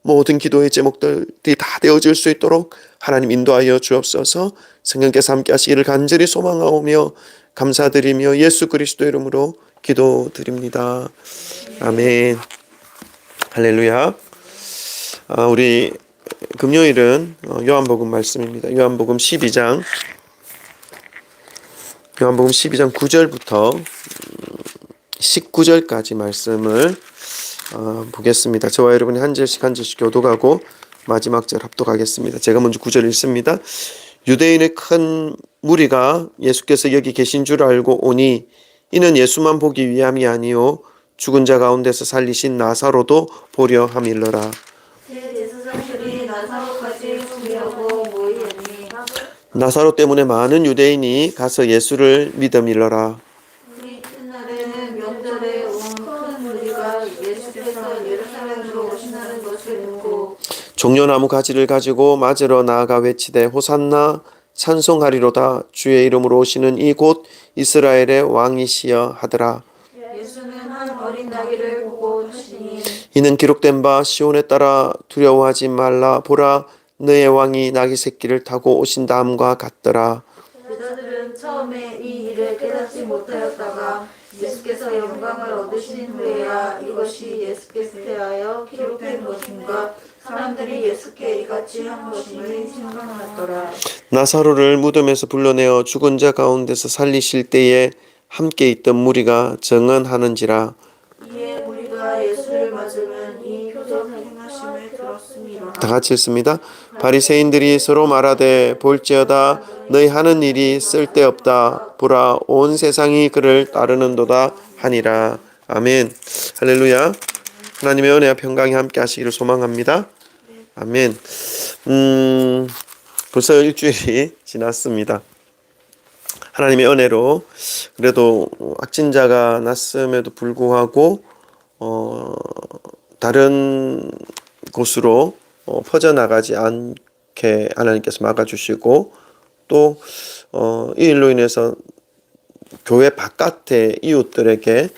모든 기도의 제목들이 다 되어질 수 있도록 하나님 인도하여 주옵소서. 성령께서 함께 하시기를 간절히 소망하오며 감사드리며 예수 그리스도 이름으로 기도드립니다. 아멘. 할렐루야. 우리 금요일은 요한복음 말씀입니다. 요한복음 12장 9절부터 19절까지 말씀을 보겠습니다. 저와 여러분이 한 절씩 한 절씩 교독하고 마지막 절 합독하겠습니다. 제가 먼저 9절 읽습니다. 유대인의 큰 무리가 예수께서 여기 계신 줄 알고 오니 이는 예수만 보기 위함이 아니요 죽은 자 가운데서 살리신 나사로도 보려 함일러라. 대제사장들이 나사로까지 죽이려고 모이니 나사로 때문에 많은 유대인이 가서 예수를 믿음일러라. 우리 이튿날에는 명절에 온 큰 무리가 예수께서 예루살렘으로 오신다는 것을 듣고 종려나무 가지를 가지고 맞으러 나아가 외치되 호산나 찬송하리로다 주의 이름으로 오시는 이 곧 이스라엘의 왕이시여 하더라. 예수는 한 어린 나귀를 보고 주시니 이는 기록된 바 시온에 따라 두려워하지 말라 보라 너의 왕이 나귀 새끼를 타고 오신다함과 같더라. 여자들은 처음에 이 일을 깨닫지 못하였다가 예수께서 영광을 얻으신 후에야 이것이 예수께서 대하여 기록된 것인가 사람들이 예수께 이같이 한 것임을 생각하더라. 나사로를 무덤에서 불러내어 죽은 자 가운데서 살리실 때에 함께 있던 무리가 정언하는지라. 이에 우리가 예수를 맞으면 이 표적 행하심을 들었습니다. 다 같이 읽습니다. 바리새인들이 서로 말하되 볼지어다 너희 하는 일이 쓸데없다 보라 온 세상이 그를 따르는도다 하니라. 아멘. 할렐루야. 하나님의 은혜와 평강이 함께 하시기를 소망합니다. 아멘. 벌써 일주일이 지났습니다. 하나님의 은혜로 그래도 확진자가 났음에도 불구하고 다른 곳으로 퍼져나가지 않게 하나님께서 막아주시고 또 이 일로 인해서 교회 바깥의 이웃들에게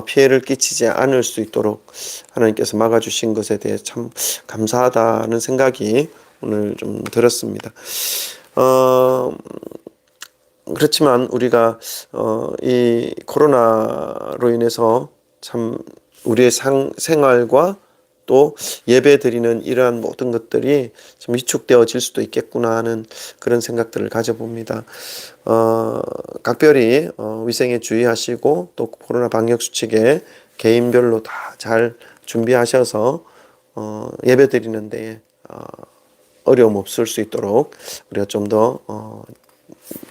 피해를 끼치지 않을 수 있도록 하나님께서 막아주신 것에 대해 참 감사하다는 생각이 오늘 좀 들었습니다. 그렇지만 우리가 이 코로나로 인해서 참 우리의 생활과 또 예배 드리는 이러한 모든 것들이 좀 위축되어질 수도 있겠구나 하는 그런 생각들을 가져봅니다. 각별히 위생에 주의하시고 또 코로나 방역 수칙에 개인별로 다 잘 준비하셔서 예배 드리는 데에 어려움 없을 수 있도록 우리가 좀 더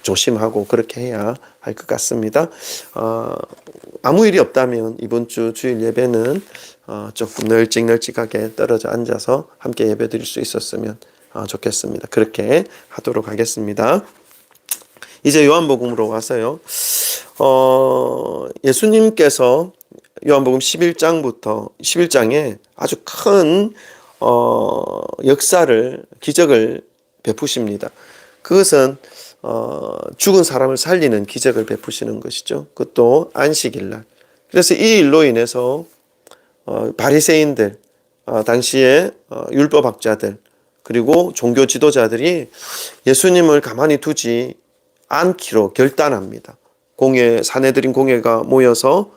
조심하고 그렇게 해야 할 것 같습니다. 아무 일이 없다면 이번 주 주일 예배는 조금 널찍널찍하게 떨어져 앉아서 함께 예배 드릴 수 있었으면 좋겠습니다. 그렇게 하도록 하겠습니다. 이제 요한복음으로 와서요. 예수님께서 요한복음 11장에 아주 큰 역사를 기적을 베푸십니다. 그것은 죽은 사람을 살리는 기적을 베푸시는 것이죠. 그것도 안식일날. 그래서 이 일로 인해서 바리새인들, 당시에 율법학자들 그리고 종교 지도자들이 예수님을 가만히 두지 않기로 결단합니다. 사내들인 공회가 모여서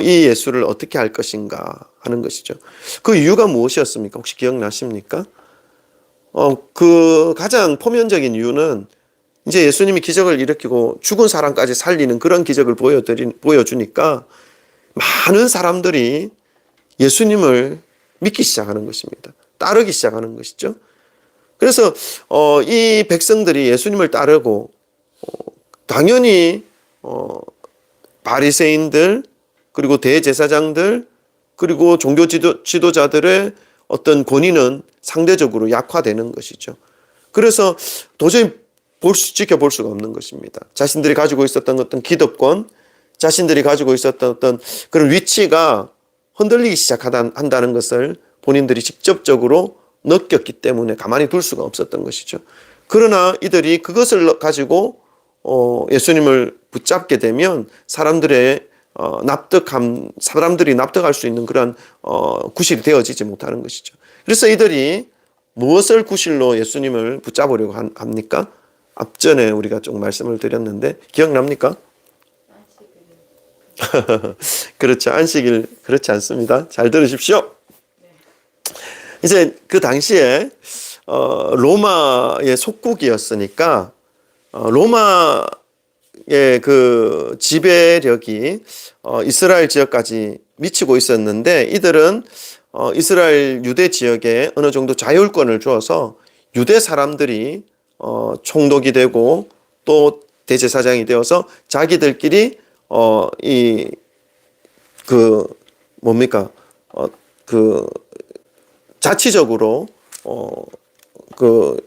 이 예수를 어떻게 할 것인가 하는 것이죠. 그 이유가 무엇이었습니까? 혹시 기억나십니까? 그 가장 포면적인 이유는 이제 예수님이 기적을 일으키고 죽은 사람까지 살리는 그런 기적을 보여주니까 많은 사람들이 예수님을 믿기 시작하는 것입니다. 따르기 시작하는 것이죠. 그래서 이 백성들이 예수님을 따르고 당연히 바리새인들 그리고 대제사장들 그리고 종교 지도자들의 어떤 권위는 상대적으로 약화되는 것이죠. 그래서 도저히 지켜볼 수가 없는 것입니다. 자신들이 가지고 있었던 어떤 기득권, 자신들이 가지고 있었던 어떤 그런 위치가 흔들리기 시작한다는 것을 본인들이 직접적으로 느꼈기 때문에 가만히 둘 수가 없었던 것이죠. 그러나 이들이 그것을 가지고 예수님을 붙잡게 되면 사람들이 납득할 수 있는 그런 구실이 되어지지 못하는 것이죠. 그래서 이들이 무엇을 구실로 예수님을 붙잡으려고 합니까? 앞전에 우리가 좀 말씀을 드렸는데 기억납니까? 그렇죠. 안식일 그렇지 않습니다. 잘 들으십시오. 이제 그 당시에 로마의 속국이었으니까 로마의 그 지배력이 이스라엘 지역까지 미치고 있었는데 이들은 이스라엘 유대 지역에 어느 정도 자율권을 주어서 유대 사람들이 총독이 되고 또 대제사장이 되어서 자기들끼리 이 그 뭡니까 그 자치적으로 그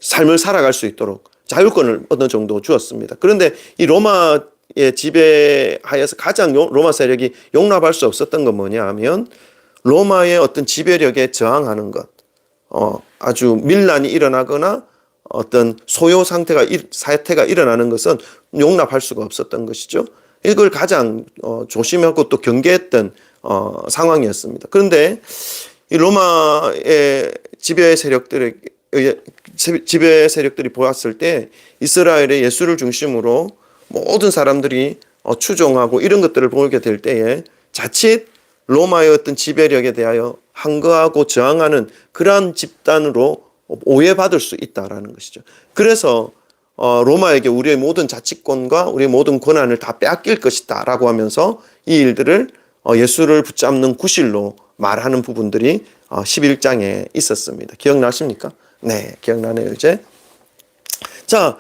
삶을 살아갈 수 있도록 자율권을 어느 정도 주었습니다. 그런데 이 로마의 지배하에서 가장 로마 세력이 용납할 수 없었던 건 뭐냐 하면 로마의 어떤 지배력에 저항하는 것, 아주 밀란이 일어나거나 어떤 소요 사태가 일어나는 것은 용납할 수가 없었던 것이죠. 이걸 가장 조심하고 또 경계했던 상황이었습니다. 그런데 이 로마의 지배 세력들이 보았을 때 이스라엘의 예수를 중심으로 모든 사람들이 추종하고 이런 것들을 보게 될 때에 자칫 로마의 어떤 지배력에 대하여 항거하고 저항하는 그러한 집단으로 오해받을 수 있다라는 것이죠. 그래서 로마에게 우리의 모든 자치권과 우리의 모든 권한을 다 빼앗길 것이다 라고 하면서 이 일들을 예수를 붙잡는 구실로 말하는 부분들이 11장에 있었습니다. 기억나십니까? 네, 기억나네요, 이제. 자,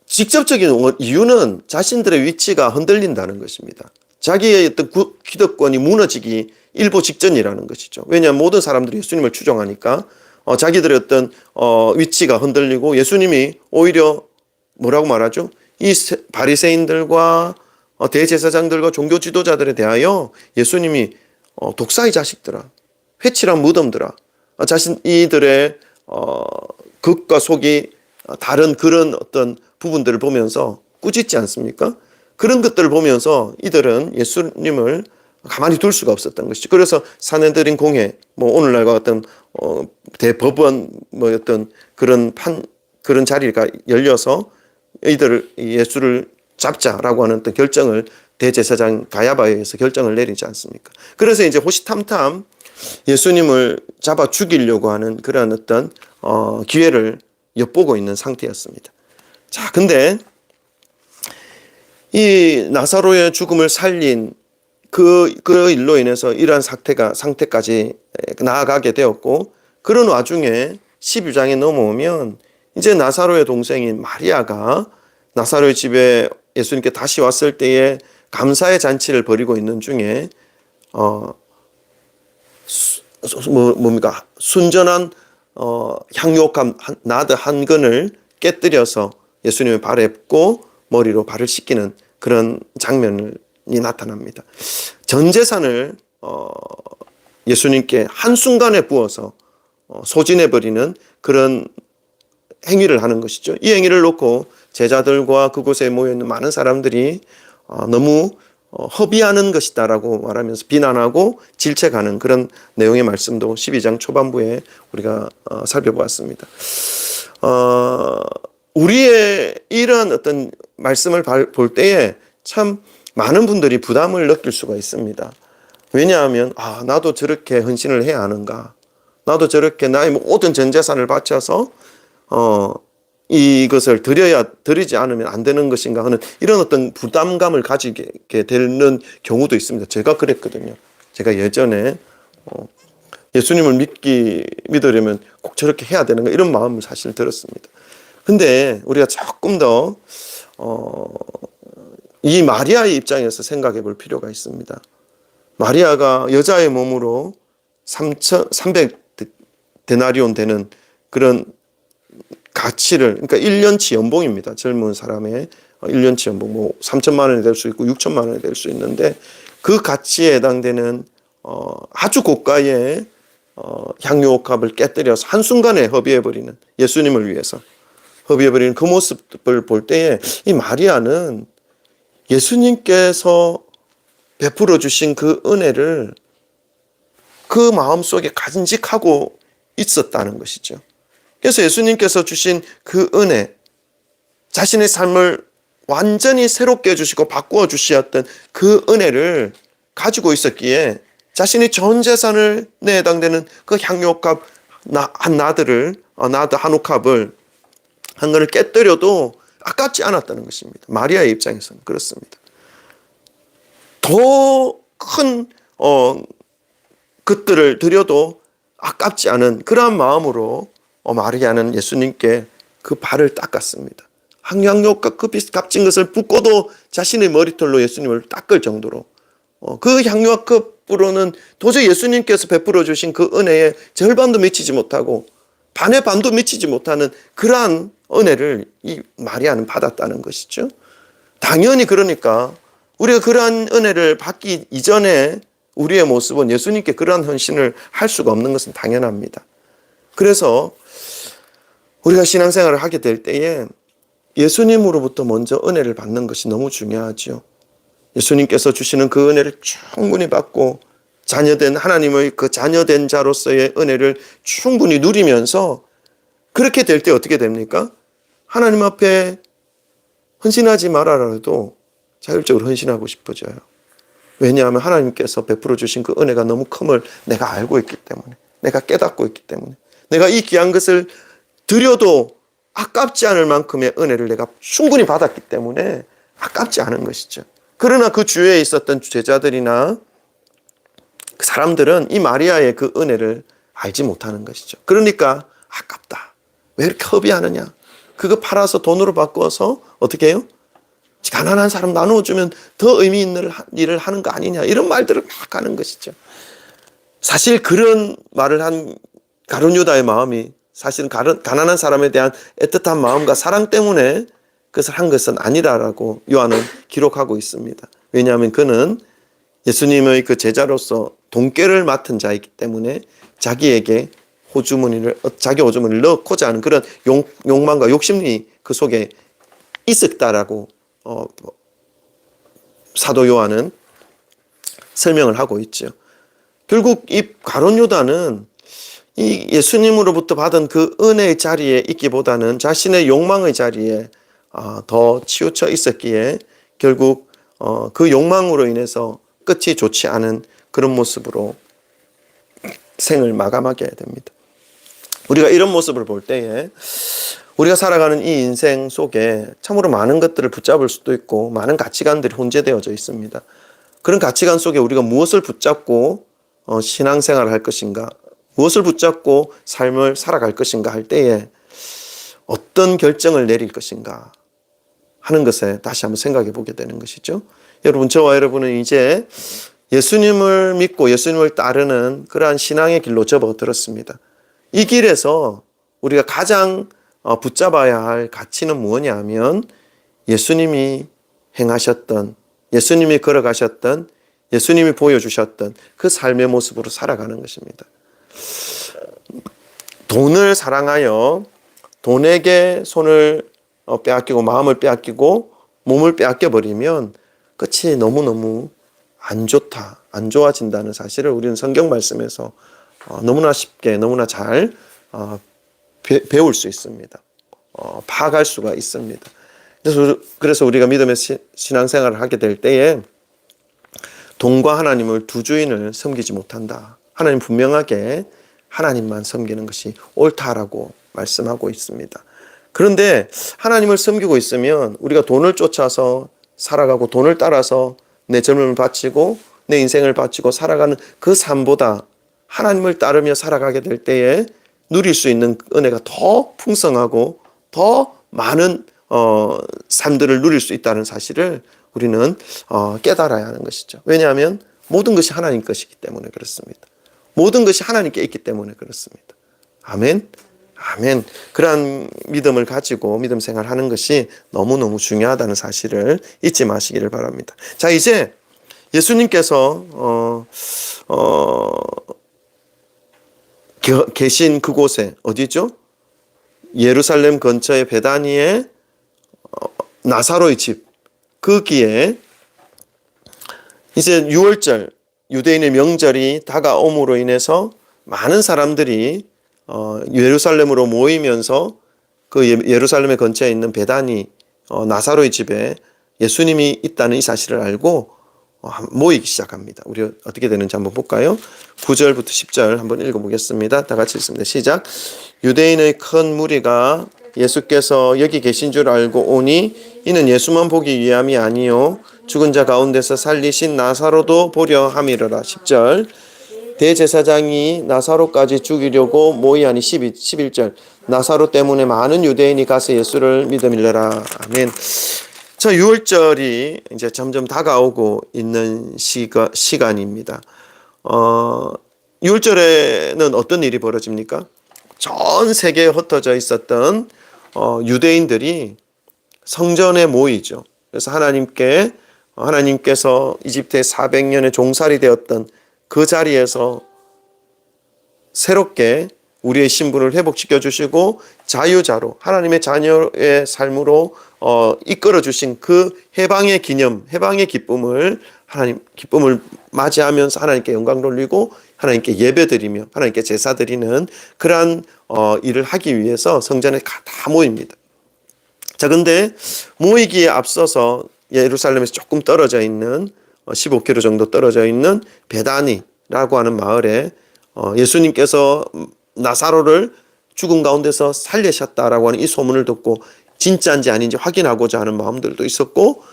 직접적인 이유는 자신들의 위치가 흔들린다는 것입니다. 자기의 어떤 기득권이 무너지기 일보 직전이라는 것이죠. 왜냐하면 모든 사람들이 예수님을 추종하니까 자기들의 어떤 위치가 흔들리고 예수님이 오히려 뭐라고 말하죠? 이 바리새인들과 대제사장들과 종교 지도자들에 대하여 예수님이 독사의 자식들아, 회칠한 무덤들아, 이들의 극과 속이 다른 그런 어떤 부분들을 보면서 꾸짖지 않습니까? 그런 것들을 보면서 이들은 예수님을 가만히 둘 수가 없었던 것이죠. 그래서 사내들인 공회, 뭐 오늘날과 같은 대법원 뭐 어떤 그런 자리가 열려서 이들을 예수를 잡자라고 하는 어떤 결정을 대제사장 가야바에 의해서 결정을 내리지 않습니까? 그래서 이제 호시탐탐 예수님을 잡아 죽이려고 하는 그런 어떤 기회를 엿보고 있는 상태였습니다. 자, 근데 이 나사로의 죽음을 살린 그 일로 인해서 이러한 상태까지 나아가게 되었고, 그런 와중에 12장에 넘어오면 이제 나사로의 동생인 마리아가 나사로의 집에 예수님께 다시 왔을 때에 감사의 잔치를 벌이고 있는 중에 뭡니까? 순전한 향유옥합 나드 한 근을 깨뜨려서 예수님의 발에 붓고 머리로 발을 씻기는 그런 장면이 나타납니다. 전 재산을 예수님께 한순간에 부어서 소진해버리는 그런 행위를 하는 것이죠. 이 행위를 놓고 제자들과 그곳에 모여있는 많은 사람들이 너무 허비하는 것이다라고 말하면서 비난하고 질책하는 그런 내용의 말씀도 12장 초반부에 우리가 살펴보았습니다. 우리의 이런 어떤 말씀을 볼 때에 참 많은 분들이 부담을 느낄 수가 있습니다. 왜냐하면 나도 저렇게 헌신을 해야 하는가, 나도 저렇게 나의 모든 전 재산을 바쳐서 이것을 드리지 않으면 안 되는 것인가 하는 이런 어떤 부담감을 가지게 되는 경우도 있습니다. 제가 그랬거든요. 제가 예전에 예수님을 믿으려면 꼭 저렇게 해야 되는가 이런 마음을 사실 들었습니다. 근데 우리가 조금 더 이 마리아의 입장에서 생각해 볼 필요가 있습니다. 마리아가 여자의 몸으로 300데나리온 되는 그런 가치를, 그러니까 1년치 연봉입니다. 젊은 사람의 1년치 연봉, 뭐 3천만 원이 될 수 있고 6천만 원이 될 수 있는데 그 가치에 해당되는 아주 고가의 향유옥합을 깨뜨려서 한순간에 허비해버리는, 예수님을 위해서 허비해버리는 그 모습을 볼 때에 이 마리아는 예수님께서 베풀어 주신 그 은혜를 그 마음속에 간직하고 있었다는 것이죠. 그래서 예수님께서 주신 그 은혜, 자신의 삶을 완전히 새롭게 해주시고 바꾸어 주셨던 그 은혜를 가지고 있었기에 자신이 전 재산에 해당되는 그 향료값 한 나드 한 옥합을 한 것을 깨뜨려도 아깝지 않았다는 것입니다. 마리아의 입장에서는 그렇습니다. 더 큰 것들을 드려도 아깝지 않은 그러한 마음으로 마리아는 예수님께 그 발을 닦았습니다. 향료값 그 값진 것을 붓고도 자신의 머리털로 예수님을 닦을 정도로 그 향료값으로는 도저히 예수님께서 베풀어 주신 그 은혜에 절반도 미치지 못하고 반의 반도 미치지 못하는 그러한 은혜를 이 마리아는 받았다는 것이죠. 당연히 그러니까 우리가 그러한 은혜를 받기 이전에 우리의 모습은 예수님께 그러한 헌신을 할 수가 없는 것은 당연합니다. 그래서 우리가 신앙생활을 하게 될 때에 예수님으로부터 먼저 은혜를 받는 것이 너무 중요하죠. 예수님께서 주시는 그 은혜를 충분히 받고 자녀된 하나님의 그 자녀된 자로서의 은혜를 충분히 누리면서 그렇게 될 때 어떻게 됩니까? 하나님 앞에 헌신하지 말아라도 자율적으로 헌신하고 싶어져요. 왜냐하면 하나님께서 베풀어 주신 그 은혜가 너무 큼을 내가 알고 있기 때문에, 내가 깨닫고 있기 때문에, 내가 이 귀한 것을 드려도 아깝지 않을 만큼의 은혜를 내가 충분히 받았기 때문에 아깝지 않은 것이죠. 그러나 그 주위에 있었던 제자들이나 그 사람들은 이 마리아의 그 은혜를 알지 못하는 것이죠. 그러니까 아깝다. 왜 이렇게 허비하느냐? 그거 팔아서 돈으로 바꿔서 어떻게 해요? 가난한 사람 나누어주면 더 의미 있는 일을 하는 거 아니냐? 이런 말들을 막 하는 것이죠. 사실 그런 말을 한 가룟 유다의 마음이 사실은 가난한 사람에 대한 애틋한 마음과 사랑 때문에 그것을 한 것은 아니라라고 요한은 기록하고 있습니다. 왜냐하면 그는 예수님의 그 제자로서 돈꾀를 맡은 자이기 때문에 자기에게 자기 호주머니를 넣고자 하는 그런 욕망과 욕심이 그 속에 있었다라고 사도 요한은 설명을 하고 있죠. 결국 이 가룟 유다는 이 예수님으로부터 받은 그 은혜의 자리에 있기보다는 자신의 욕망의 자리에 더 치우쳐 있었기에 결국 그 욕망으로 인해서 끝이 좋지 않은 그런 모습으로 생을 마감하게 됩니다. 우리가 이런 모습을 볼 때에 우리가 살아가는 이 인생 속에 참으로 많은 것들을 붙잡을 수도 있고 많은 가치관들이 혼재되어져 있습니다. 그런 가치관 속에 우리가 무엇을 붙잡고 신앙생활을 할 것인가, 무엇을 붙잡고 삶을 살아갈 것인가 할 때에 어떤 결정을 내릴 것인가 하는 것에 다시 한번 생각해 보게 되는 것이죠. 여러분, 저와 여러분은 이제 예수님을 믿고 예수님을 따르는 그러한 신앙의 길로 접어들었습니다. 이 길에서 우리가 가장 붙잡아야 할 가치는 무엇이냐 하면 예수님이 행하셨던, 예수님이 걸어가셨던, 예수님이 보여주셨던 그 삶의 모습으로 살아가는 것입니다. 돈을 사랑하여 돈에게 손을 빼앗기고 마음을 빼앗기고 몸을 빼앗겨버리면 끝이 너무너무 안 좋다, 안 좋아진다는 사실을 우리는 성경 말씀에서 너무나 쉽게 너무나 잘 배울 수 있습니다. 파악할 수가 있습니다. 그래서 우리가 믿음의 신앙생활을 하게 될 때에 돈과 하나님을 두 주인을 섬기지 못한다. 하나님 분명하게 하나님만 섬기는 것이 옳다라고 말씀하고 있습니다. 그런데 하나님을 섬기고 있으면 우리가 돈을 쫓아서 살아가고 돈을 따라서 내 젊음을 바치고 내 인생을 바치고 살아가는 그 삶보다 하나님을 따르며 살아가게 될 때에 누릴 수 있는 은혜가 더 풍성하고 더 많은 삶들을 누릴 수 있다는 사실을 우리는 깨달아야 하는 것이죠. 왜냐하면 모든 것이 하나님 것이기 때문에 그렇습니다. 모든 것이 하나님께 있기 때문에 그렇습니다. 아멘. 아멘. 그러한 믿음을 가지고 믿음 생활하는 것이 너무너무 중요하다는 사실을 잊지 마시기를 바랍니다. 자, 이제 예수님께서 계신 그곳에 어디죠? 예루살렘 근처의 베다니의 나사로의 집, 거기에 이제 6월절 유대인의 명절이 다가옴으로 인해서 많은 사람들이 예루살렘으로 모이면서 그 예루살렘의 근처에 있는 베다니 나사로의 집에 예수님이 있다는 이 사실을 알고 모이기 시작합니다. 우리 어떻게 되는지 한번 볼까요? 9절부터 10절 한번 읽어보겠습니다. 다 같이 읽습니다. 시작. 유대인의 큰 무리가 예수께서 여기 계신 줄 알고 오니 이는 예수만 보기 위함이 아니요 죽은 자 가운데서 살리신 나사로도 보려 함이로라. 10절. 대제사장이 나사로까지 죽이려고 모이하니 11절. 나사로 때문에 많은 유대인이 가서 예수를 믿음이라. 아멘. 자, 6월절이 이제 점점 다가오고 있는 시간입니다. 6월절에는 어떤 일이 벌어집니까? 전 세계에 흩어져 있었던 유대인들이 성전에 모이죠. 그래서 하나님께서 이집트에 400년의 종살이 되었던 그 자리에서 새롭게 우리의 신분을 회복시켜 주시고 자유자로 하나님의 자녀의 삶으로 이끌어 주신 그 해방의 기념, 해방의 기쁨을 맞이하면서 하나님께 영광 돌리고 하나님께 예배드리며 하나님께 제사 드리는 그러한 일을 하기 위해서 성전에 다 모입니다. 자, 근데 모이기에 앞서서 예루살렘에서 조금 떨어져 있는 15km 정도 떨어져 있는 베다니라고 하는 마을에 예수님께서 나사로를 죽은 가운데서 살리셨다라고 하는 이 소문을 듣고 진짜인지 아닌지 확인하고자 하는 마음들도 있었고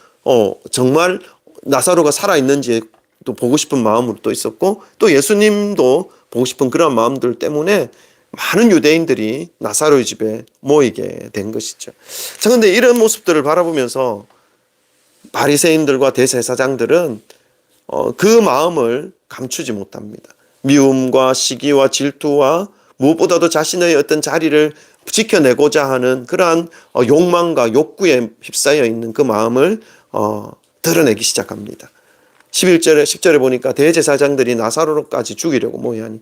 정말 나사로가 살아있는지 또 보고 싶은 마음으로 또 있었고 또 예수님도 보고 싶은 그런 마음들 때문에 많은 유대인들이 나사로의 집에 모이게 된 것이죠. 자, 근데 이런 모습들을 바라보면서 바리새인들과 대제사장들은 그 마음을 감추지 못합니다. 미움과 시기와 질투와 무엇보다도 자신의 어떤 자리를 지켜내고자 하는 그러한 욕망과 욕구에 휩싸여 있는 그 마음을 드러내기 시작합니다. 11절에 10절에 보니까 대제사장들이 나사로까지 죽이려고 모이하니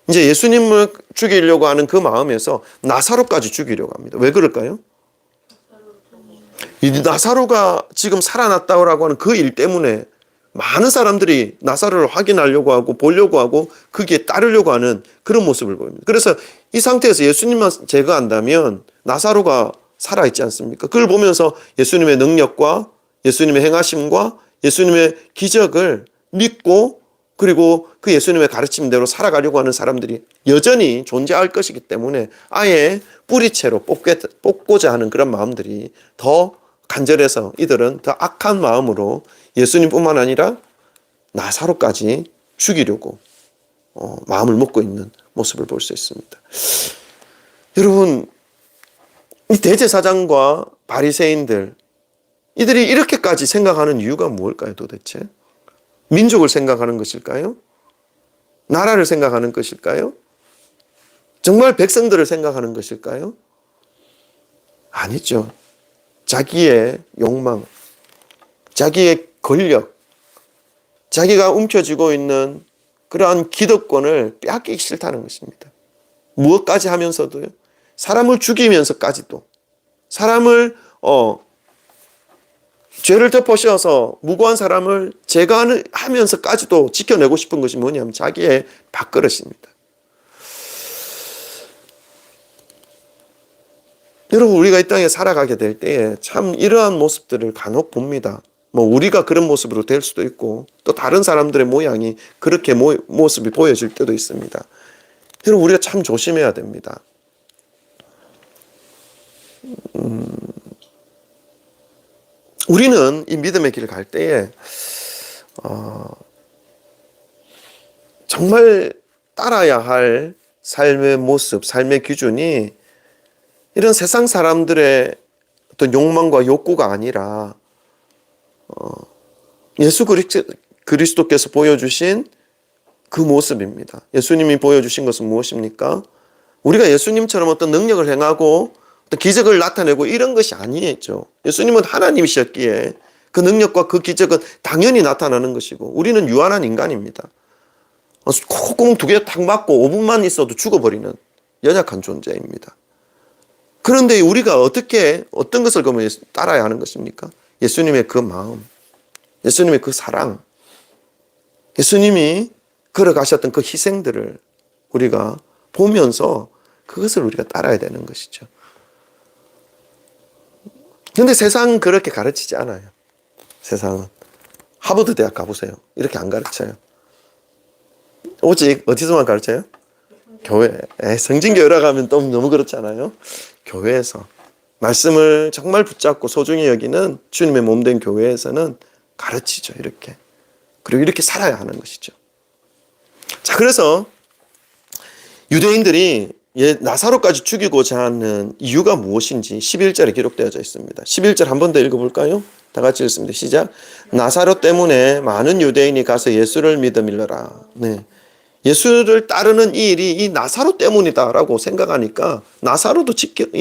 이제 예수님을 죽이려고 하는 그 마음에서 나사로까지 죽이려고 합니다. 왜 그럴까요? 이 나사로가 지금 살아났다고 하는 그 일 때문에 많은 사람들이 나사로를 확인하려고 하고 보려고 하고 거기에 따르려고 하는 그런 모습을 보입니다. 그래서 이 상태에서 예수님만 제거한다면 나사로가 살아있지 않습니까? 그걸 보면서 예수님의 능력과 예수님의 행하심과 예수님의 기적을 믿고 그리고 그 예수님의 가르침대로 살아가려고 하는 사람들이 여전히 존재할 것이기 때문에 아예 뿌리채로 뽑고자 하는 그런 마음들이 더 간절해서 이들은 더 악한 마음으로 예수님뿐만 아니라 나사로까지 죽이려고 마음을 먹고 있는 모습을 볼 수 있습니다. 여러분, 이 대제사장과 바리새인들 이들이 이렇게까지 생각하는 이유가 무엇일까요, 도대체? 민족을 생각하는 것일까요? 나라를 생각하는 것일까요? 정말 백성들을 생각하는 것일까요? 아니죠. 자기의 욕망, 자기의 권력, 자기가 움켜쥐고 있는 그러한 기득권을 빼앗기기 싫다는 것입니다. 무엇까지 하면서도요. 사람을 죽이면서까지도 사람을 죄를 덮어씌워서 무고한 사람을 제거하면서까지도 지켜내고 싶은 것이 뭐냐면 자기의 밥그릇입니다. 여러분, 우리가 이 땅에 살아가게 될 때에 참 이러한 모습들을 간혹 봅니다. 우리가 그런 모습으로 될 수도 있고 또 다른 사람들의 모양이 그렇게 모습이 보여질 때도 있습니다. 여러분, 우리가 참 조심해야 됩니다. 우리는 이 믿음의 길을 갈 때에 정말 따라야 할 삶의 모습, 삶의 기준이 이런 세상 사람들의 어떤 욕망과 욕구가 아니라 예수 그리스도께서 보여주신 그 모습입니다. 예수님이 보여주신 것은 무엇입니까? 우리가 예수님처럼 어떤 능력을 행하고 어떤 기적을 나타내고 이런 것이 아니겠죠. 예수님은 하나님이셨기에 그 능력과 그 기적은 당연히 나타나는 것이고 우리는 유한한 인간입니다. 콧구멍 2개 탁 맞고 5분만 있어도 죽어버리는 연약한 존재입니다. 그런데 우리가 어떤 것을 그러면 따라야 하는 것입니까? 예수님의 그 마음, 예수님의 그 사랑, 예수님이 걸어가셨던 그 희생들을 우리가 보면서 그것을 우리가 따라야 되는 것이죠. 근데 세상은 그렇게 가르치지 않아요. 세상은. 하버드 대학 가보세요. 이렇게 안 가르쳐요. 오직 어디서만 가르쳐요? 교회. 성진교회라 가면 또 너무 그렇잖아요. 교회에서. 말씀을 정말 붙잡고 소중히 여기는 주님의 몸된 교회에서는 가르치죠. 이렇게. 그리고 이렇게 살아야 하는 것이죠. 자, 그래서 유대인들이 나사로까지 죽이고자 하는 이유가 무엇인지 11절에 기록되어져 있습니다. 11절 한 번 더 읽어볼까요? 다 같이 읽습니다. 시작. 나사로 때문에 많은 유대인이 가서 예수를 믿음이러라. 네. 예수를 따르는 이 일이 이 나사로 때문이다라고 생각하니까 나사로도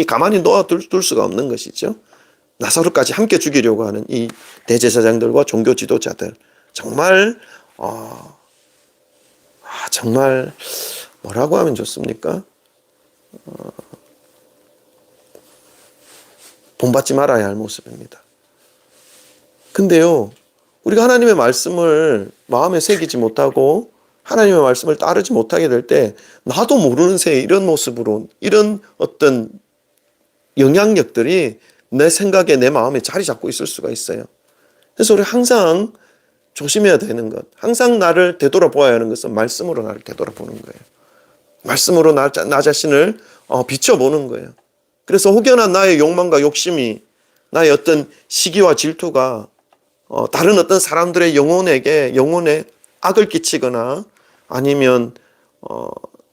가만히 놓아둘 수가 없는 것이죠. 나사로까지 함께 죽이려고 하는 이 대제사장들과 종교 지도자들. 정말 정말 뭐라고 하면 좋습니까? 본받지 말아야 할 모습입니다. 근데요, 우리가 하나님의 말씀을 마음에 새기지 못하고 하나님의 말씀을 따르지 못하게 될 때 나도 모르는 새에 이런 모습으로 이런 어떤 영향력들이 내 생각에 내 마음에 자리 잡고 있을 수가 있어요. 그래서 우리 항상 조심해야 되는 것, 항상 나를 되돌아보아야 하는 것은 말씀으로 나를 되돌아보는 거예요. 말씀으로 나 자신을 비춰보는 거예요. 그래서 혹여나 나의 욕망과 욕심이, 나의 어떤 시기와 질투가 다른 어떤 사람들의 영혼에 악을 끼치거나 아니면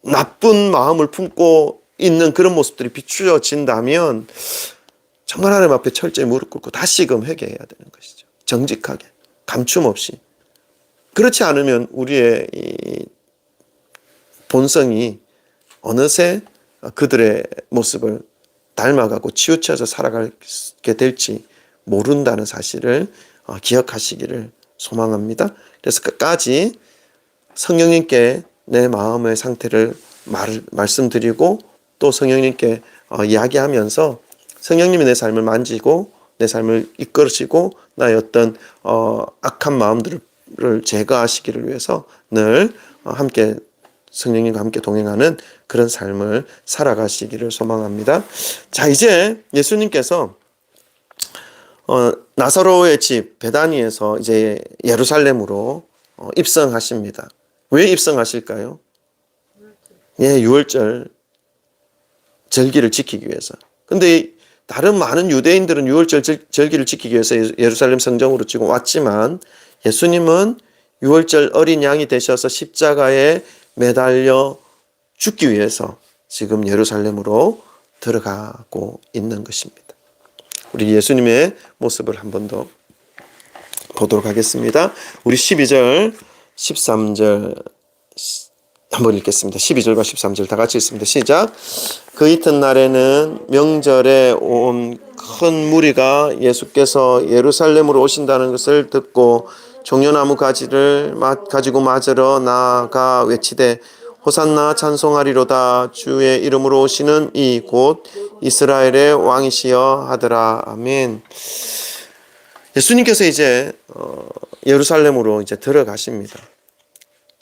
나쁜 마음을 품고 있는 그런 모습들이 비추어진다면 정말 하나님 앞에 철저히 무릎 꿇고 다시금 회개해야 되는 것이죠. 정직하게, 감춤 없이. 그렇지 않으면 우리의 이 본성이 어느새 그들의 모습을 닮아가고 치우쳐서 살아가게 될지 모른다는 사실을 기억하시기를 소망합니다. 그래서 끝까지 성령님께 내 마음의 상태를 말씀드리고 또 성령님께 이야기하면서 성령님이 내 삶을 만지고 내 삶을 이끌으시고 나의 어떤 악한 마음들을 제거하시기를 위해서 늘 함께 성령님과 함께 동행하는 그런 삶을 살아가시기를 소망합니다. 자, 이제 예수님께서 나사로의 집 베다니에서 이제 예루살렘으로 입성하십니다. 왜 입성하실까요? 예, 유월절 절기를 지키기 위해서. 근데 다른 많은 유대인들은 유월절 절기를 지키기 위해서 예루살렘 성전으로 지금 왔지만 예수님은 유월절 어린 양이 되셔서 십자가에 매달려 죽기 위해서 지금 예루살렘으로 들어가고 있는 것입니다. 우리 예수님의 모습을 한 번 더 보도록 하겠습니다. 우리 12절, 13절 한번 읽겠습니다. 12절과 13절 다 같이 읽습니다. 시작. 그 이튿날에는 명절에 온 큰 무리가 예수께서 예루살렘으로 오신다는 것을 듣고 종려나무 가지를 가지고 맞으러 나아가 외치되 호산나 찬송하리로다. 주의 이름으로 오시는 이 곧 이스라엘의 왕이시여 하더라. 아멘. 예수님께서 이제 예루살렘으로 이제 들어가십니다.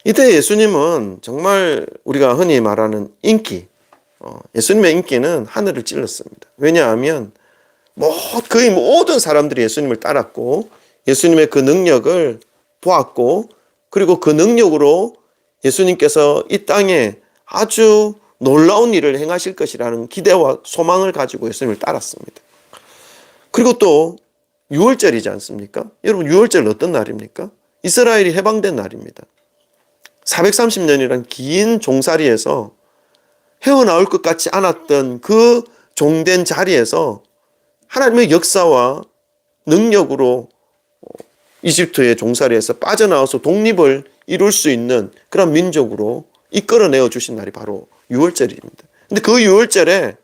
이때 예수님은 정말 우리가 흔히 말하는 인기, 예수님의 인기는 하늘을 찔렀습니다. 왜냐하면 거의 모든 사람들이 예수님을 따랐고 예수님의 그 능력을 보았고 그리고 그 능력으로 예수님께서 이 땅에 아주 놀라운 일을 행하실 것이라는 기대와 소망을 가지고 예수님을 따랐습니다. 그리고 또 유월절이지 않습니까? 여러분 유월절 어떤 날입니까? 이스라엘이 해방된 날입니다. 430년이란 긴 종살이에서 헤어나올 것 같지 않았던 그 종된 자리에서 하나님의 역사와 능력으로 이집트의 종살이에서 빠져나와서 독립을 이룰 수 있는 그런 민족으로 이끌어내어 주신 날이 바로 유월절입니다. 근데 그 유월절에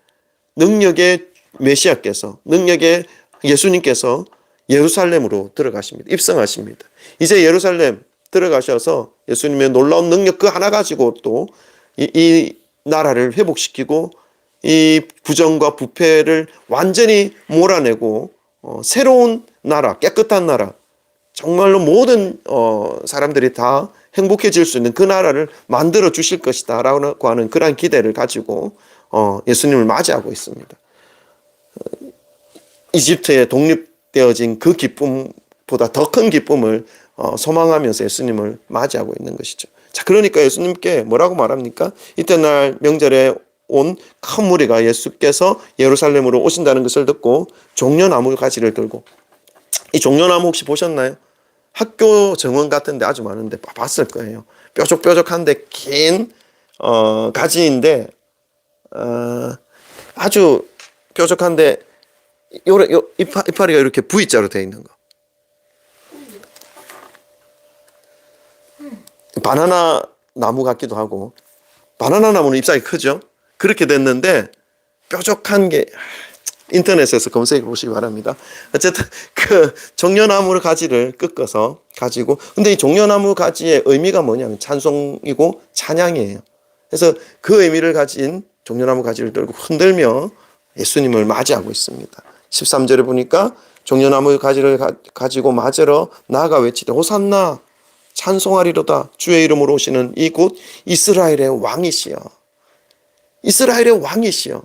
능력의 메시아께서, 능력의 예수님께서 예루살렘으로 들어가십니다. 입성하십니다. 이제 예루살렘 들어가셔서 예수님의 놀라운 능력 그 하나 가지고 또 이 나라를 회복시키고 이 부정과 부패를 완전히 몰아내고 새로운 나라, 깨끗한 나라, 정말로 모든 사람들이 다 행복해질 수 있는 그 나라를 만들어 주실 것이다 라고 하는 그러한 기대를 가지고 예수님을 맞이하고 있습니다. 이집트에 독립되어진 그 기쁨보다 더 큰 기쁨을 소망하면서 예수님을 맞이하고 있는 것이죠. 자, 그러니까 예수님께 뭐라고 말합니까? 이튿날 명절에 온 큰 무리가 예수께서 예루살렘으로 오신다는 것을 듣고 종려나무 가지를 들고, 이 종려나무 혹시 보셨나요? 학교 정원 같은데 아주 많은데 봤을 거예요. 뾰족뾰족한데 긴 가지인데 아주 뾰족한데 이파리가 이렇게 V자로 되어 있는 거. 바나나 나무 같기도 하고, 바나나 나무는 잎사귀 크죠? 그렇게 됐는데 뾰족한 게, 인터넷에서 검색해 보시기 바랍니다. 어쨌든 그 종려나무 가지를 꺾어서 가지고, 근데 이 종려나무 가지의 의미가 뭐냐면 찬송이고 찬양이에요. 그래서 그 의미를 가진 종려나무 가지를 들고 흔들며 예수님을 맞이하고 있습니다. 13절에 보니까 종려나무 가지를 가지고 맞으러 나아가 외치되 호산나 찬송하리로다 주의 이름으로 오시는 이곳 이스라엘의 왕이시여. 이스라엘의 왕이시여.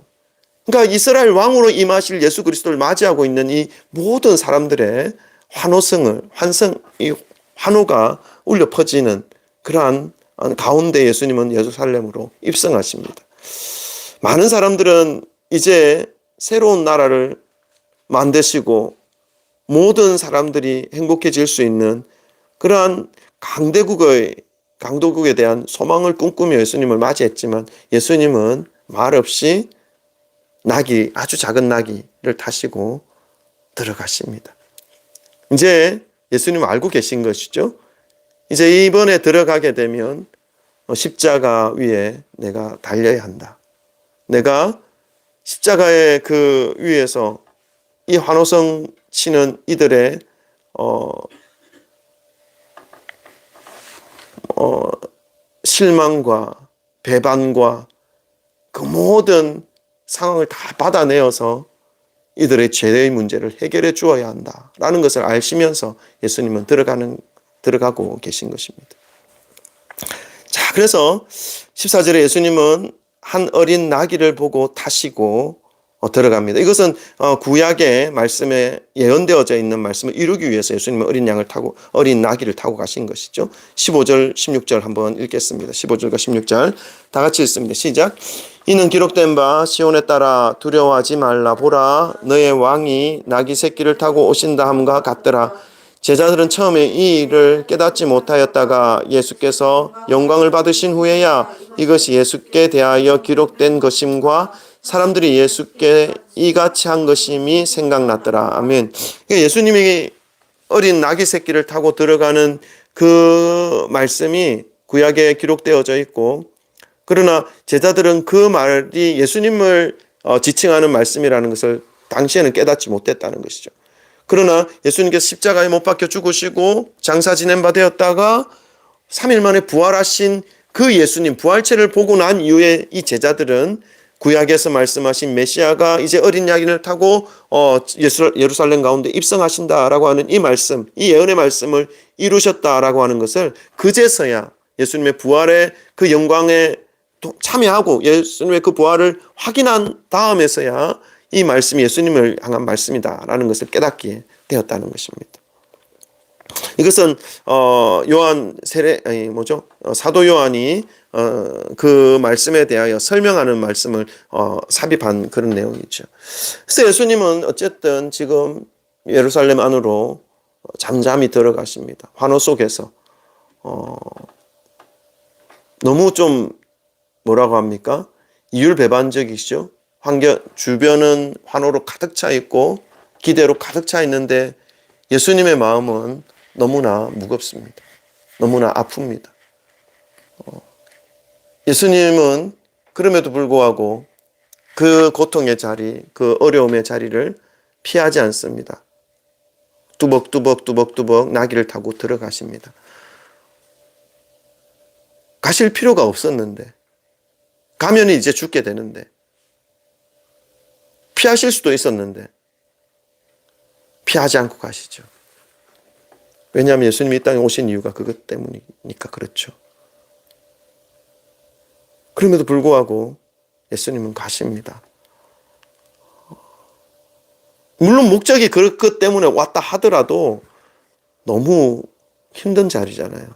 그러니까 이스라엘 왕으로 임하실 예수 그리스도를 맞이하고 있는 이 모든 사람들의 이 환호가 울려 퍼지는 그러한 가운데 예수님은 예루살렘으로 입성하십니다. 많은 사람들은 이제 새로운 나라를 만드시고 모든 사람들이 행복해질 수 있는 그러한 강도국에 대한 소망을 꿈꾸며 예수님을 맞이했지만, 예수님은 말 없이 아주 작은 나귀를 타시고 들어가십니다. 이제 예수님은 알고 계신 것이죠. 이제 이번에 들어가게 되면 십자가 위에 내가 달려야 한다. 내가 십자가의 그 위에서 이 환호성 치는 이들의 실망과 배반과 그 모든 상황을 다 받아내어서 이들의 죄의 문제를 해결해 주어야 한다라는 것을 아시면서 예수님은 들어가고 계신 것입니다. 자, 그래서 14절에 예수님은 한 어린 나귀를 보고 타시고 들어갑니다. 이것은 구약의 말씀에 예언되어져 있는 말씀을 이루기 위해서 예수님은 어린 나귀를 타고 가신 것이죠. 15절, 16절 한번 읽겠습니다. 15절과 16절 다 같이 읽습니다. 시작. 이는 기록된 바 시온에 따라 두려워하지 말라. 보라, 너의 왕이 나귀 새끼를 타고 오신다 함과 같더라. 제자들은 처음에 이 일을 깨닫지 못하였다가 예수께서 영광을 받으신 후에야 이것이 예수께 대하여 기록된 것임과 사람들이 예수께 이같이 한 것임이 생각났더라. 아멘. 예수님이 어린 나귀 새끼를 타고 들어가는 그 말씀이 구약에 기록되어져 있고, 그러나 제자들은 그 말이 예수님을 지칭하는 말씀이라는 것을 당시에는 깨닫지 못했다는 것이죠. 그러나 예수님께서 십자가에 못 박혀 죽으시고 장사 지낸 바 되었다가 3일 만에 부활하신 그 예수님 부활체를 보고 난 이후에 이 제자들은 구약에서 말씀하신 메시아가 이제 어린 야기를 타고 예루살렘 가운데 입성하신다라고 하는 이 말씀, 이 예언의 말씀을 이루셨다라고 하는 것을 그제서야 예수님의 부활의 그 영광에 참여하고 예수님의 그 부활을 확인한 다음에서야 이 말씀이 예수님을 향한 말씀이다라는 것을 깨닫게 되었다는 것입니다. 이것은 사도 요한이 그 말씀에 대하여 설명하는 말씀을 삽입한 그런 내용이죠. 그래서 예수님은 어쨌든 지금 예루살렘 안으로 잠잠히 들어가십니다. 환호 속에서 너무 좀 뭐라고 합니까? 이율배반적이시죠. 주변은 환호로 가득 차 있고 기대로 가득 차 있는데 예수님의 마음은 너무나 무겁습니다. 너무나 아픕니다. 예수님은 그럼에도 불구하고 그 고통의 자리, 그 어려움의 자리를 피하지 않습니다. 뚜벅뚜벅 나귀를 타고 들어가십니다. 가실 필요가 없었는데, 가면 이제 죽게 되는데, 피하실 수도 있었는데 피하지 않고 가시죠. 왜냐하면 예수님이 이 땅에 오신 이유가 그것 때문이니까 그렇죠. 그럼에도 불구하고 예수님은 가십니다. 물론 목적이 그것 때문에 왔다 하더라도 너무 힘든 자리잖아요.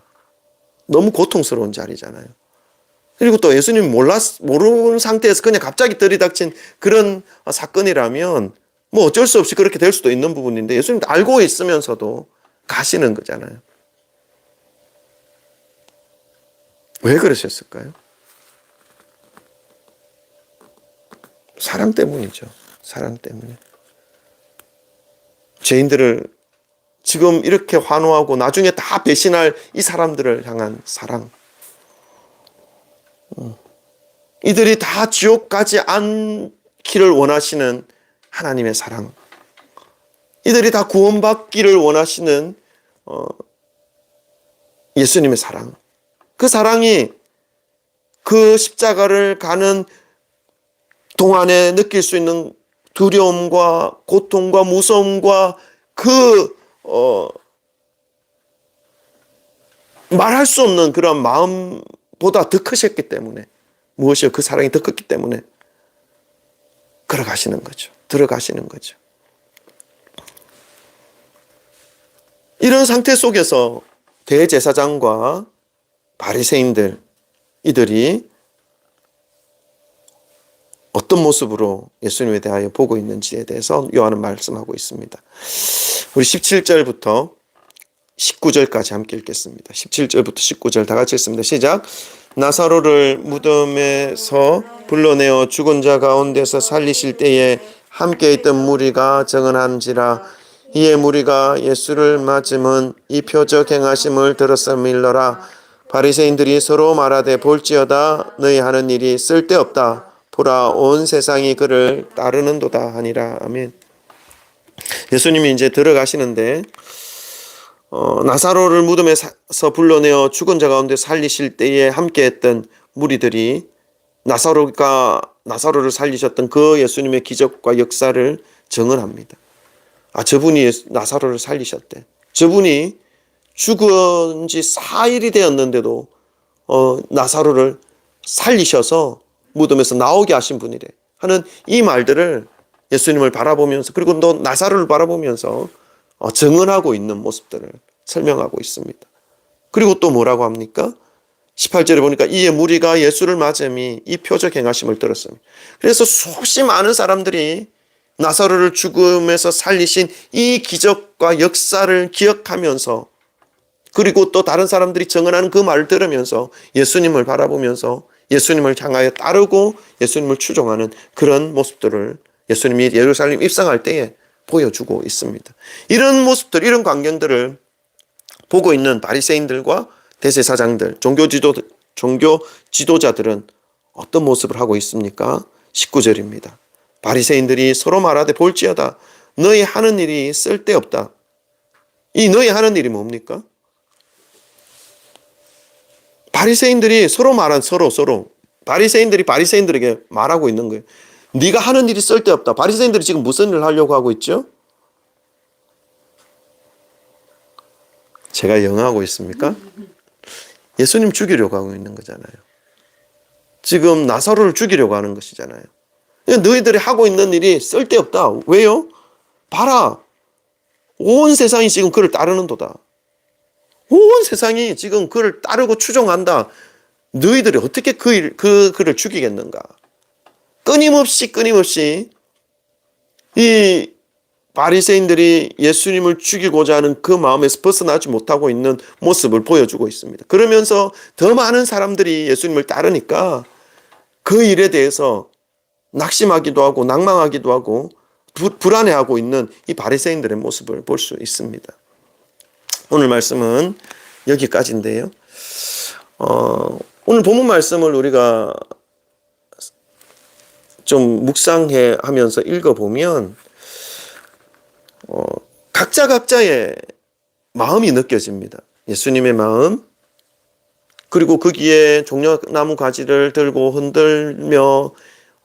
너무 고통스러운 자리잖아요. 그리고 또 예수님이 모르는 상태에서 그냥 갑자기 들이닥친 그런 사건이라면 뭐 어쩔 수 없이 그렇게 될 수도 있는 부분인데 예수님 알고 있으면서도 가시는 거잖아요. 왜 그러셨을까요? 사랑 때문이죠. 사랑 때문에. 죄인들을 지금 이렇게 환호하고 나중에 다 배신할 이 사람들을 향한 사랑. 이들이 다 지옥 가지 않기를 원하시는 하나님의 사랑. 이들이 다 구원받기를 원하시는 예수님의 사랑. 그 사랑이 그 십자가를 가는 동안에 느낄 수 있는 두려움과 고통과 무서움과 말할 수 없는 그런 마음보다 더 크셨기 때문에, 무엇이요? 그 사랑이 더 컸기 때문에 들어가시는 거죠. 이런 상태 속에서 대제사장과 바리새인들 이들이 어떤 모습으로 예수님에 대하여 보고 있는지에 대해서 요한은 말씀하고 있습니다. 우리 17절부터 19절까지 함께 읽겠습니다. 17절부터 19절 다 같이 읽습니다. 시작. 나사로를 무덤에서 불러내어 죽은 자 가운데서 살리실 때에 함께 있던 무리가 정언한지라. 이에 무리가 예수를 맞음은 이 표적 행하심을 들었음일러라. 바리새인들이 서로 말하되 볼지어다 너희 하는 일이 쓸데없다. 보라 온 세상이 그를 따르는도다 하니라. 아멘. 예수님이 이제 들어가시는데 나사로를 무덤에서 불러내어 죽은 자 가운데 살리실 때에 함께했던 무리들이 나사로를 살리셨던 그 예수님의 기적과 역사를 정언합니다. 저분이 나사로를 살리셨대. 저분이 죽은 지 4일이 되었는데도 나사로를 살리셔서 무덤에서 나오게 하신 분이래 하는 이 말들을 예수님을 바라보면서, 그리고 또 나사로를 바라보면서 증언하고 있는 모습들을 설명하고 있습니다. 그리고 또 뭐라고 합니까? 18절에 보니까 이에 무리가 예수를 맞음이 이 표적 행하심을 들었습니다. 그래서 수없이 많은 사람들이 나사로를 죽음에서 살리신 이 기적과 역사를 기억하면서, 그리고 또 다른 사람들이 증언하는 그 말을 들으면서 예수님을 바라보면서 예수님을 향하여 따르고 예수님을 추종하는 그런 모습들을 예수님이 예루살렘 입성할 때에 보여주고 있습니다. 이런 모습들, 이런 광경들을 보고 있는 바리새인들과 대제사장들, 종교 지도자들은 어떤 모습을 하고 있습니까? 19절입니다. 바리새인들이 서로 말하되 볼지어다 너희 하는 일이 쓸데없다. 이 너희 하는 일이 뭡니까? 바리새인들이 서로 바리새인들이 바리새인들에게 말하고 있는 거예요. 네가 하는 일이 쓸데없다. 바리새인들이 지금 무슨 일을 하려고 하고 있죠? 제가 영어하고 있습니까? 예수님 죽이려고 하고 있는 거잖아요. 지금 나사로를 죽이려고 하는 것이잖아요. 너희들이 하고 있는 일이 쓸데없다. 왜요? 봐라. 온 세상이 지금 그를 따르는도다. 온 세상이 지금 그를 따르고 추종한다. 너희들이 어떻게 그를 죽이겠는가? 끊임없이 이 바리새인들이 예수님을 죽이고자 하는 그 마음에서 벗어나지 못하고 있는 모습을 보여주고 있습니다. 그러면서 더 많은 사람들이 예수님을 따르니까 그 일에 대해서 낙심하기도 하고 낭망하기도 하고 불안해하고 있는 이 바리새인들의 모습을 볼 수 있습니다. 오늘 말씀은 여기까지인데요. 오늘 본문 말씀을 우리가 좀 묵상해 하면서 읽어보면 각자의 마음이 느껴집니다. 예수님의 마음, 그리고 거기에 종려나무 가지를 들고 흔들며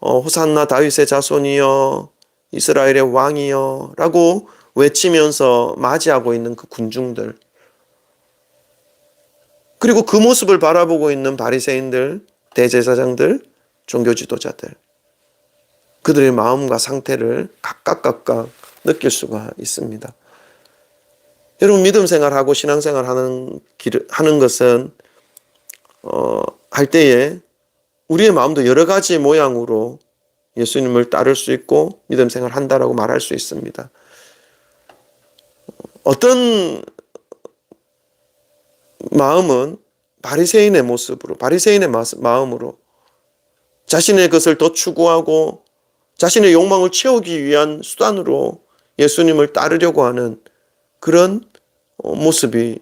호산나 다윗의 자손이여 이스라엘의 왕이여 라고 외치면서 맞이하고 있는 그 군중들, 그리고 그 모습을 바라보고 있는 바리새인들, 대제사장들, 종교 지도자들, 그들의 마음과 상태를 각각 느낄 수가 있습니다. 여러분, 믿음 생활하고 신앙생활 하는 것은 할 때에 우리의 마음도 여러 가지 모양으로 예수님을 따를 수 있고 믿음 생활 한다라고 말할 수 있습니다. 어떤 마음은 바리새인의 모습으로, 바리새인의 마음으로 자신의 것을 더 추구하고 자신의 욕망을 채우기 위한 수단으로 예수님을 따르려고 하는 그런 모습이,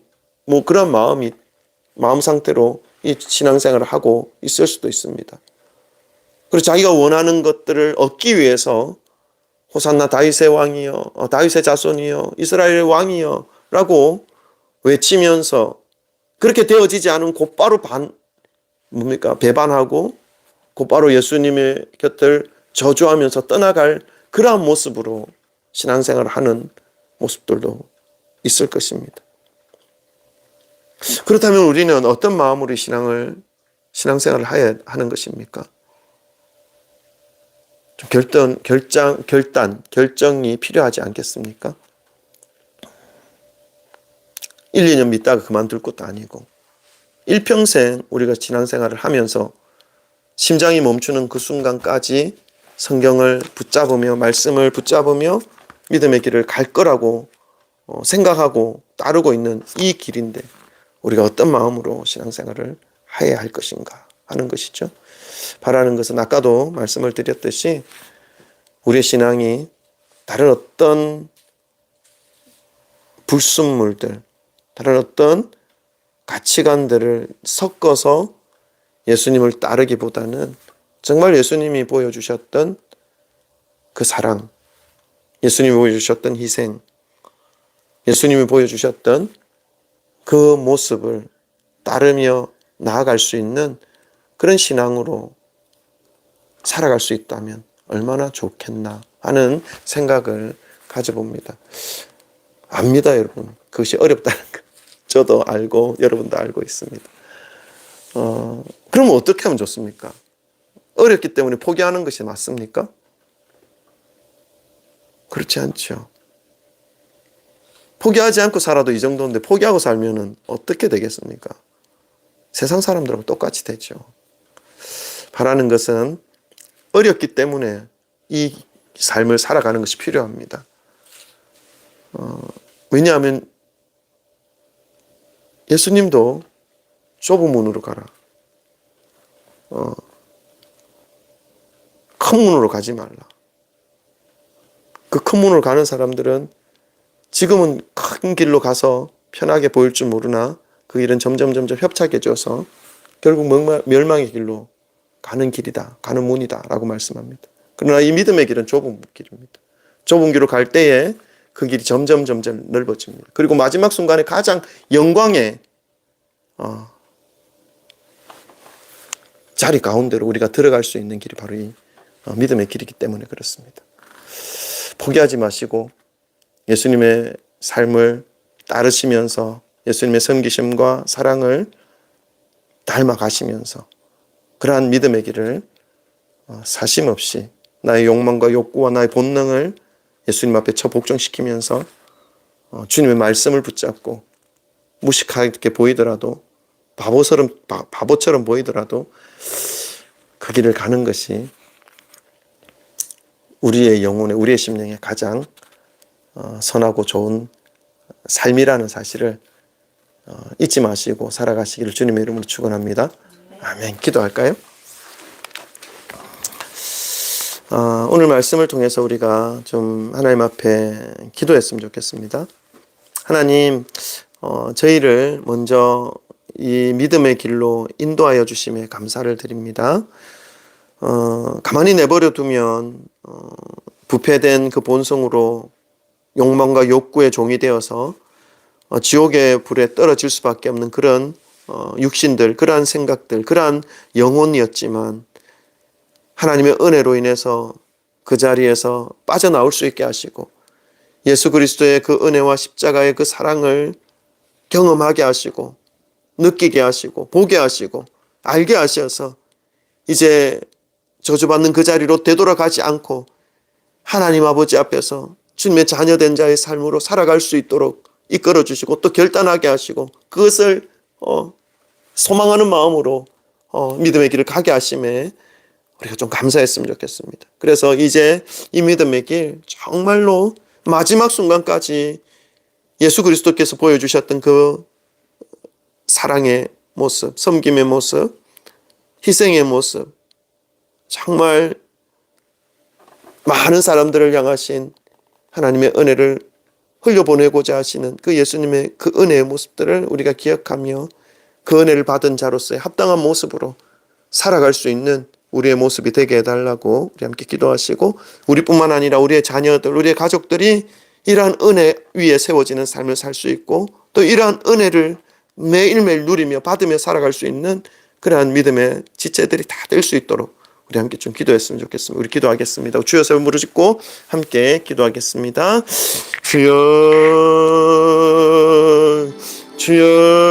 그런 마음 상태로 이 신앙생활을 하고 있을 수도 있습니다. 그리고 자기가 원하는 것들을 얻기 위해서 호산나 다윗의 왕이여, 다윗의 자손이여, 이스라엘의 왕이여 라고 외치면서 그렇게 되어지지 않으면 곧바로 배반하고 곧바로 예수님의 곁을 저주하면서 떠나갈 그러한 모습으로 신앙생활을 하는 모습들도 있을 것입니다. 그렇다면 우리는 어떤 마음으로 신앙생활을 해야 하는 것입니까? 좀 결정이 필요하지 않겠습니까? 1, 2년 믿다가 그만둘 것도 아니고 일평생 우리가 신앙생활을 하면서 심장이 멈추는 그 순간까지 성경을 붙잡으며 말씀을 붙잡으며 믿음의 길을 갈 거라고 생각하고 따르고 있는 이 길인데 우리가 어떤 마음으로 신앙생활을 해야 할 것인가 하는 것이죠. 바라는 것은 아까도 말씀을 드렸듯이 우리의 신앙이 다른 어떤 불순물들, 다른 어떤 가치관들을 섞어서 예수님을 따르기보다는 정말 예수님이 보여주셨던 그 사랑, 예수님이 보여주셨던 희생, 예수님이 보여주셨던 그 모습을 따르며 나아갈 수 있는 그런 신앙으로 살아갈 수 있다면 얼마나 좋겠나 하는 생각을 가져봅니다. 압니다, 여러분. 그것이 어렵다는 거. 저도 알고 여러분도 알고 있습니다. 그러면 어떻게 하면 좋습니까? 어렵기 때문에 포기하는 것이 맞습니까? 그렇지 않죠. 포기하지 않고 살아도 이 정도인데 포기하고 살면 어떻게 되겠습니까? 세상 사람들하고 똑같이 되죠. 바라는 것은 어렵기 때문에 이 삶을 살아가는 것이 필요합니다. 왜냐하면 예수님도 좁은 문으로 가라. 큰 문으로 가지 말라. 그 큰 문으로 가는 사람들은 지금은 큰 길로 가서 편하게 보일 줄 모르나 그 길은 점점 협착해져서 결국 멸망의 길로 가는 길이다. 가는 문이다. 라고 말씀합니다. 그러나 이 믿음의 길은 좁은 길입니다. 좁은 길로 갈 때에 그 길이 점점 넓어집니다. 그리고 마지막 순간에 가장 영광의 자리 가운데로 우리가 들어갈 수 있는 길이 바로 이 믿음의 길이기 때문에 그렇습니다. 포기하지 마시고 예수님의 삶을 따르시면서 예수님의 섬기심과 사랑을 닮아가시면서 그러한 믿음의 길을 사심 없이 나의 욕망과 욕구와 나의 본능을 예수님 앞에 복종시키면서 주님의 말씀을 붙잡고 무식하게 보이더라도 바보처럼 보이더라도 그 길을 가는 것이 우리의 영혼에 우리의 심령에 가장 선하고 좋은 삶이라는 사실을 잊지 마시고 살아가시기를 주님의 이름으로 축원합니다. 아멘. 기도할까요? 오늘 말씀을 통해서 우리가 좀 하나님 앞에 기도했으면 좋겠습니다. 하나님, 저희를 먼저 이 믿음의 길로 인도하여 주심에 감사를 드립니다. 가만히 내버려 두면 부패된 그 본성으로 욕망과 욕구의 종이 되어서 지옥의 불에 떨어질 수밖에 없는 그런 육신들, 그러한 생각들, 그러한 영혼이었지만 하나님의 은혜로 인해서 그 자리에서 빠져나올 수 있게 하시고 예수 그리스도의 그 은혜와 십자가의 그 사랑을 경험하게 하시고 느끼게 하시고 보게 하시고 알게 하셔서 이제 저주받는 그 자리로 되돌아가지 않고 하나님 아버지 앞에서 주님의 자녀된 자의 삶으로 살아갈 수 있도록 이끌어 주시고 또 결단하게 하시고 그것을 소망하는 마음으로 믿음의 길을 가게 하심에 우리가 좀 감사했으면 좋겠습니다. 그래서 이제 이 믿음의 길 정말로 마지막 순간까지 예수 그리스도께서 보여주셨던 그 사랑의 모습, 섬김의 모습, 희생의 모습, 정말 많은 사람들을 향하신 하나님의 은혜를 흘려보내고자 하시는 그 예수님의 그 은혜의 모습들을 우리가 기억하며 그 은혜를 받은 자로서의 합당한 모습으로 살아갈 수 있는 우리의 모습이 되게 해달라고 우리 함께 기도하시고 우리뿐만 아니라 우리의 자녀들, 우리의 가족들이 이러한 은혜 위에 세워지는 삶을 살 수 있고 또 이러한 은혜를 매일매일 누리며 받으며 살아갈 수 있는 그러한 믿음의 지체들이 다 될 수 있도록 우리 함께 좀 기도했으면 좋겠습니다. 우리 기도하겠습니다. 주여서 무릎 꿇고 함께 기도하겠습니다. 주여, 주여.